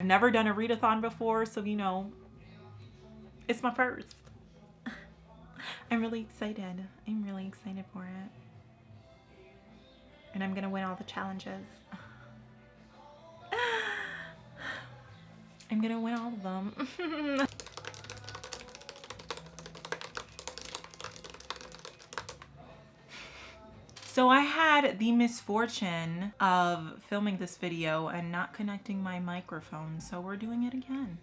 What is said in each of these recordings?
I've never done a readathon before, so you know, it's my first. I'm really excited. I'm really excited for it. And I'm gonna win all the challenges. I'm gonna win all of them. So I had the misfortune of filming this video and not connecting my microphone, so we're doing it again.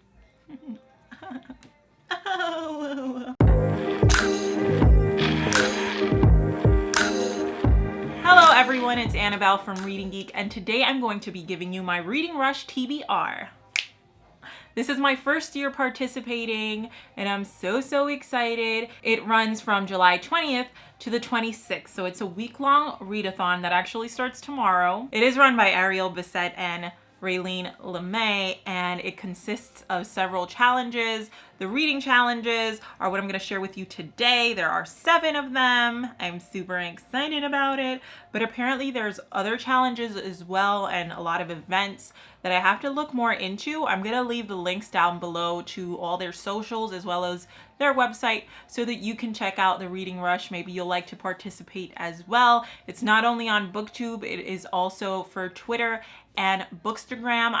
Hello everyone, it's Annabelle from Reading Geek, and today I'm going to be giving you my Reading Rush TBR. This is my first year participating, and I'm so excited. It runs from July 20th to the 26th, so it's a week-long readathon that actually starts tomorrow. It is run by Ariel Bissett and Raylene LeMay, and it consists of several challenges. The reading challenges are what I'm going to share with you today. There are 7 of them. I'm super excited about it, but apparently there's other challenges as well and a lot of events that I have to look more into. I'm going to leave the links down below to all their socials as well as their website so that you can check out the Reading Rush. Maybe you'll like to participate as well. It's not only on BookTube, it is also for Twitter and Bookstagram.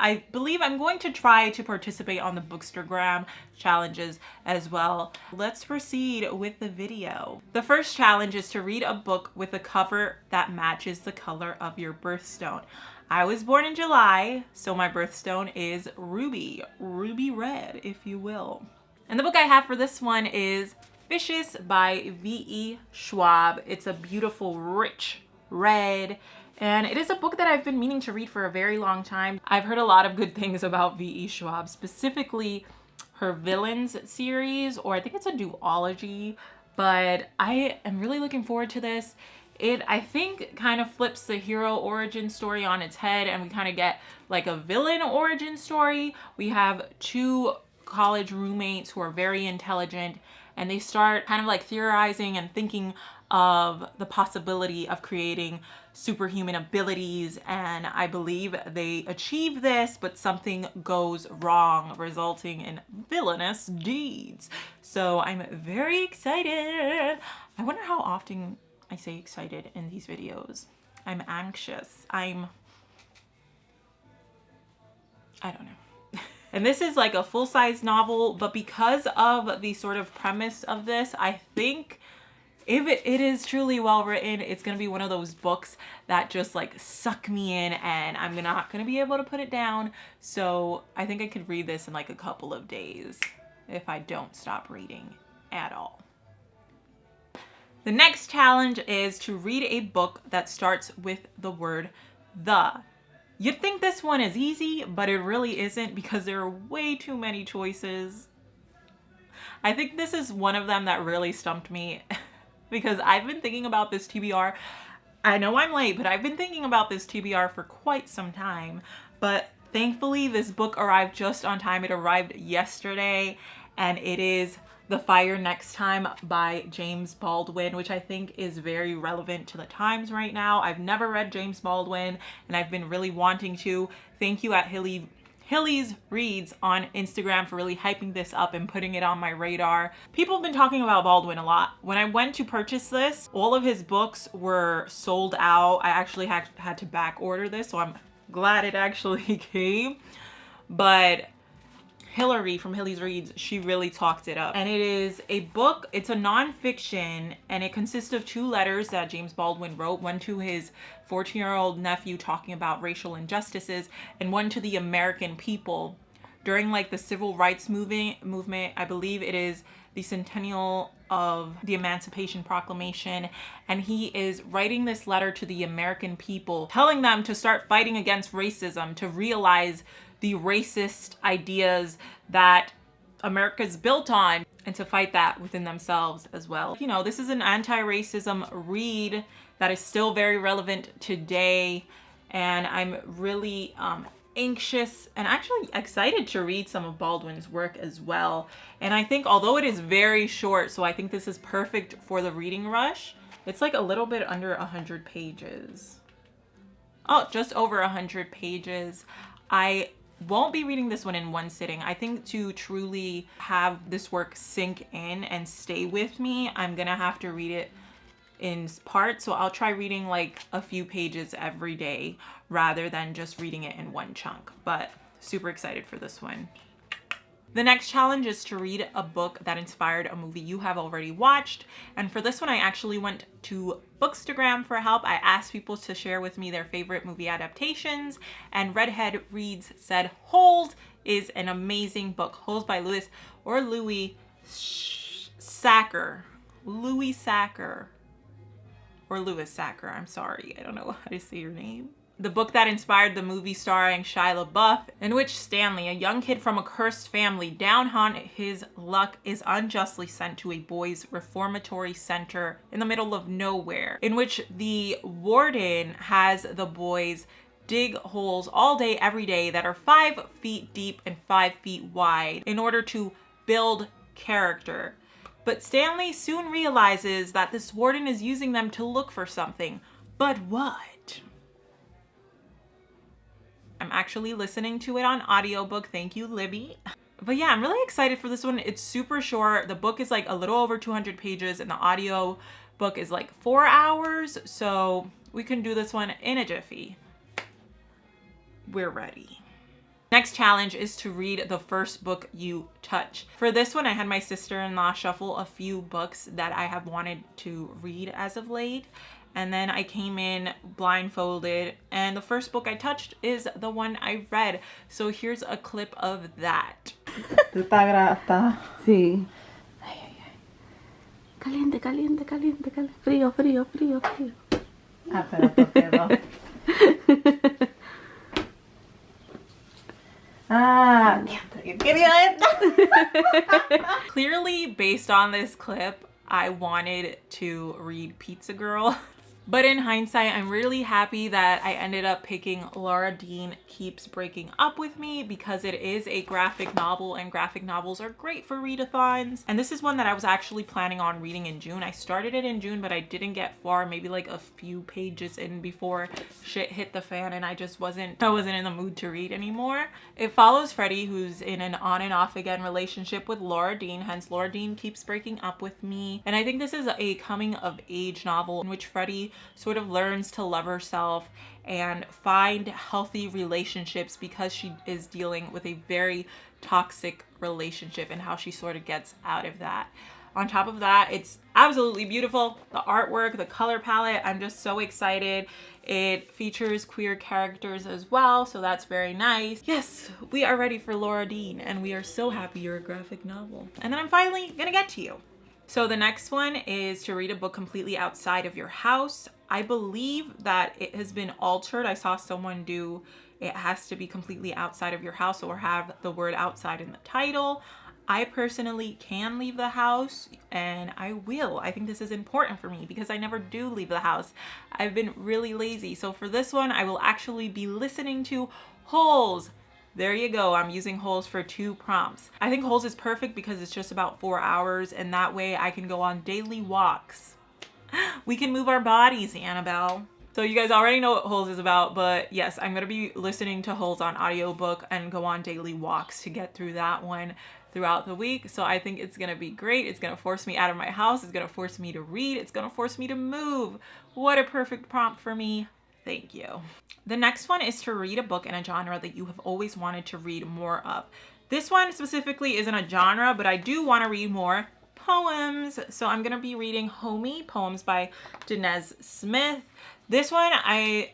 I believe I'm going to try to participate on the Bookstagram challenges as well. Let's proceed with the video. The first challenge is to read a book with a cover that matches the color of your birthstone. I was born in July, so my birthstone is ruby red, if you will. And the book I have for this one is Fishes by V.E. Schwab. It's a beautiful, rich red. And it is a book that I've been meaning to read for a very long time. I've heard a lot of good things about V.E. Schwab, specifically her Villains series, or I think it's a duology, but I am really looking forward to this. It, I think, kind of flips the hero origin story on its head, and we kind of get like a villain origin story. We have 2 college roommates who are very intelligent, and they start kind of like theorizing and thinking of the possibility of creating superhuman abilities, and I believe they achieve this, but something goes wrong, resulting in villainous deeds. So I'm very excited. I wonder how often I say excited in these videos. I'm anxious. I don't know. And this is like a full-size novel, but because of the sort of premise of this, I think if it is truly well written, it's gonna be one of those books that just like suck me in, and I'm not gonna be able to put it down. So I think I could read this in like a couple of days if I don't stop reading at all. The next challenge is to read a book that starts with the word the. You'd think this one is easy, but it really isn't because there are way too many choices. I think this is one of them that really stumped me because I've been thinking about this TBR. I know I'm late, but I've been thinking about this TBR for quite some time. But thankfully, this book arrived just on time. It arrived yesterday, and it is The Fire Next Time by James Baldwin, which I think is very relevant to the times right now. I've never read James Baldwin, and I've been really wanting to. Thank you at Hilly's Reads on Instagram for really hyping this up and putting it on my radar. People have been talking about Baldwin a lot. When I went to purchase this, all of his books were sold out. I actually had to back order this, so I'm glad it actually came. But Hillary from Hilly's Reads, she really talked it up. And it is a book, it's a nonfiction, and it consists of 2 letters that James Baldwin wrote, one to his 14-year-old nephew talking about racial injustices, and one to the American people. During like the civil rights movement, I believe it is the centennial of the Emancipation Proclamation, and he is writing this letter to the American people, telling them to start fighting against racism, to realize the racist ideas that America's built on, and to fight that within themselves as well. You know, this is an anti-racism read that is still very relevant today, and I'm really anxious and actually excited to read some of Baldwin's work as well. And I think although it is very short, so I think this is perfect for the reading rush. It's like a little bit under 100 pages. Oh, just over 100 pages. I won't be reading this one in one sitting. I think to truly have this work sink in and stay with me, I'm gonna have to read it in parts. So I'll try reading like a few pages every day rather than just reading it in one chunk. But super excited for this one. The next challenge is to read a book that inspired a movie you have already watched. And for this one, I actually went to Bookstagram for help. I asked people to share with me their favorite movie adaptations, and Redhead Reads said Holes is an amazing book. Holes by Louis Sacker. Louis Sacker. Or Louis Sacker, I'm sorry. I don't know how to say your name. The book that inspired the movie starring Shia LaBeouf, in which Stanley, a young kid from a cursed family down on his luck, is unjustly sent to a boys' reformatory center in the middle of nowhere, in which the warden has the boys dig holes all day, every day that are 5 feet deep and 5 feet wide in order to build character. But Stanley soon realizes that this warden is using them to look for something. But what? I'm actually listening to it on audiobook. Thank you, Libby. But yeah, I'm really excited for this one. It's super short. The book is like a little over 200 pages and the audio book is like 4 hours. So we can do this one in a jiffy. We're ready. Next challenge is to read the first book you touch. For this one, I had my sister-in-law shuffle a few books that I have wanted to read as of late. And then I came in blindfolded, and the first book I touched is the one I read. So here's a clip of that. Está grata. Sí. Ay, ay, ay. Caliente, caliente, caliente, caliente. Frío, frío, frío, frío. Ah, pero torpedo. Ah, yo quería esta. Clearly, based on this clip, I wanted to read Pizza Girl. But in hindsight, I'm really happy that I ended up picking Laura Dean Keeps Breaking Up With Me, because it is a graphic novel and graphic novels are great for readathons. And this is one that I was actually planning on reading in June. I started it in June, but I didn't get far, maybe like a few pages in before shit hit the fan and I wasn't in the mood to read anymore. It follows Freddie, who's in an on and off again relationship with Laura Dean, hence Laura Dean Keeps Breaking Up With Me. And I think this is a coming of age novel in which Freddie sort of learns to love herself and find healthy relationships because she is dealing with a very toxic relationship and how she sort of gets out of that. On top of that, it's absolutely beautiful. The artwork, the color palette, I'm just so excited. It features queer characters as well, so that's very nice. Yes, we are ready for Laura Dean, and we are so happy you're a graphic novel. And then I'm finally gonna get to you. So the next one is to read a book completely outside of your house. I believe that it has been altered. I saw someone do it has to be completely outside of your house or have the word outside in the title. I personally can leave the house, and I will. I think this is important for me because I never do leave the house. I've been really lazy. So for this one, I will actually be listening to Holes. There you go. I'm using Holes for 2 prompts. I think Holes is perfect because it's just about 4 hours, and that way I can go on daily walks. We can move our bodies, Annabelle. So you guys already know what Holes is about, but yes, I'm gonna be listening to Holes on audiobook and go on daily walks to get through that one throughout the week. So I think it's gonna be great. It's gonna force me out of my house. It's gonna force me to read. It's gonna force me to move. What a perfect prompt for me. Thank you. The next one is to read a book in a genre that you have always wanted to read more of. This one specifically isn't a genre, but I do want to read more poems. So I'm going to be reading Homie, poems by Denez Smith. This one, I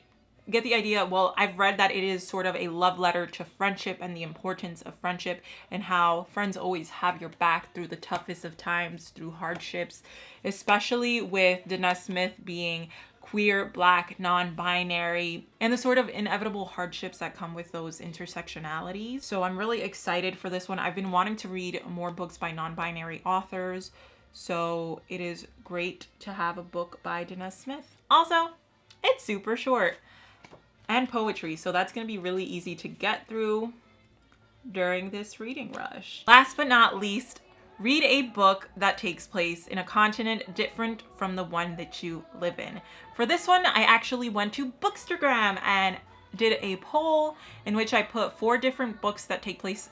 get the idea, well, I've read that it is sort of a love letter to friendship and the importance of friendship and how friends always have your back through the toughest of times, through hardships, especially with Denez Smith being queer, Black, non-binary, and the sort of inevitable hardships that come with those intersectionalities. So I'm really excited for this one. I've been wanting to read more books by non-binary authors, so it is great to have a book by Denez Smith. Also, it's super short and poetry, so that's going to be really easy to get through during this reading rush. Last but not least, read a book that takes place in a continent different from the one that you live in. For this one, I actually went to Bookstagram and did a poll in which I put 4 different books that take place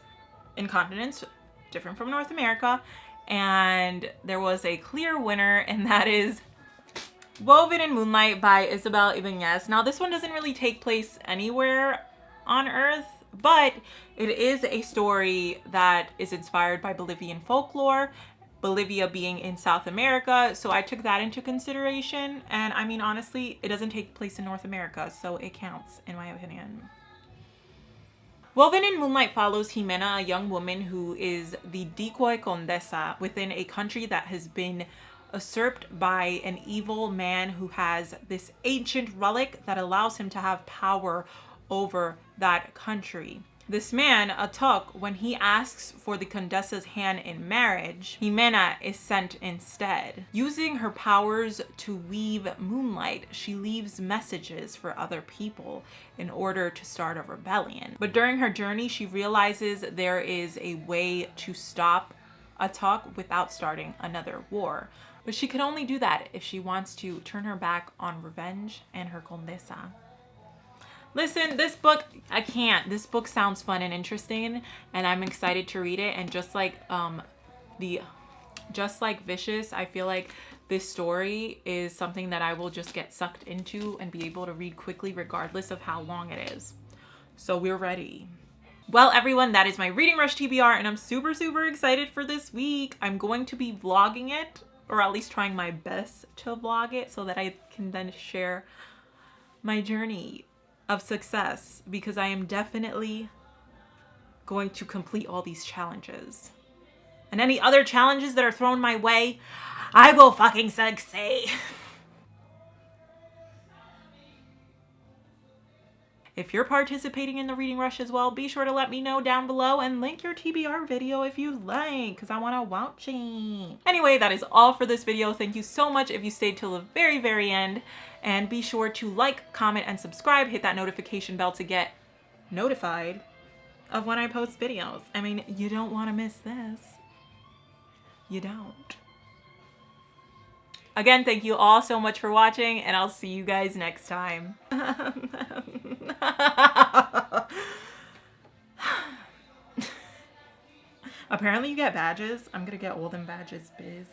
in continents different from North America, and there was a clear winner, and that is Woven in Moonlight by Isabel Ibanez. Now, this one doesn't really take place anywhere on Earth, but it is a story that is inspired by Bolivian folklore, Bolivia being in South America, so I took that into consideration. And I mean, honestly, it doesn't take place in North America, so it counts, in my opinion. Woven in Moonlight follows Jimena, a young woman who is the decoy condesa within a country that has been usurped by an evil man who has this ancient relic that allows him to have power over that country. This man, Atok, when he asks for the Condesa's hand in marriage, Jimena is sent instead. Using her powers to weave moonlight, she leaves messages for other people in order to start a rebellion. But during her journey, she realizes there is a way to stop Atok without starting another war. But she can only do that if she wants to turn her back on revenge and her Condesa. Listen, this book, I can't. This book sounds fun and interesting, and I'm excited to read it. And just like Vicious, I feel like this story is something that I will just get sucked into and be able to read quickly regardless of how long it is. So we're ready. Well, everyone, that is my Reading Rush TBR, and I'm super, super excited for this week. I'm going to be vlogging it, or at least trying my best to vlog it so that I can then share my journey of success, because I am definitely going to complete all these challenges. And any other challenges that are thrown my way, I will fucking succeed. If you're participating in the Reading Rush as well, be sure to let me know down below and link your TBR video if you like, because I want to watch it. Anyway, that is all for this video. Thank you so much if you stayed till the very, very end. And be sure to like, comment, and subscribe. Hit that notification bell to get notified of when I post videos. I mean, you don't want to miss this. You don't. Again, thank you all so much for watching, and I'll see you guys next time. Apparently you get badges. I'm gonna get all them badges, biz.